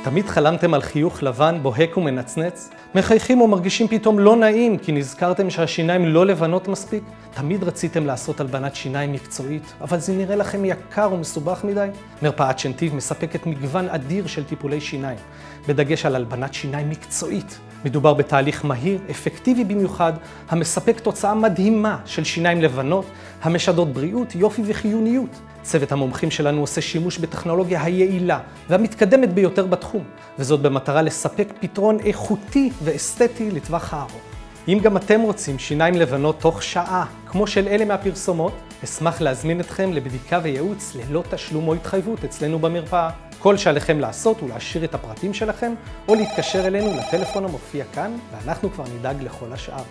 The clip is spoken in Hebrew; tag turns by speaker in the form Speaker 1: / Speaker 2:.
Speaker 1: תמיד חלמתם על חיוך לבן, בוהק ומנצנץ? מחייכים או מרגישים פתאום לא נעים כי נזכרתם שהשיניים לא לבנות מספיק? תמיד רציתם לעשות הלבנת שיניים מקצועית, אבל זה נראה לכם יקר ומסובך מדי? מרפאת שנתיב מספקת מגוון אדיר של טיפולי שיניים, בדגש על הלבנת שיניים מקצועית. מדובר בתהליך מהיר, אפקטיבי במיוחד, המספק תוצאה מדהימה של שיניים לבנות, המשדרות בריאות, יופי וחיוניות. צוות המומחים שלנו עושה שימוש בטכנולוגיה היעילה והמתקדמת ביותר בתחום, וזאת במטרה לספק פתרון איכותי ואסתטי לטווח הארוך. אם גם אתם רוצים שיניים לבנות תוך שעה, כמו של אלה מהפרסומות, אשמח להזמין אתכם לבדיקה וייעוץ ללא תשלום או התחייבות אצלנו במרפאה. כל שעליכם לעשות הוא להשאיר את הפרטים שלכם או להתקשר אלינו לטלפון המופיע כאן, ואנחנו כבר נדאג לכל השאר.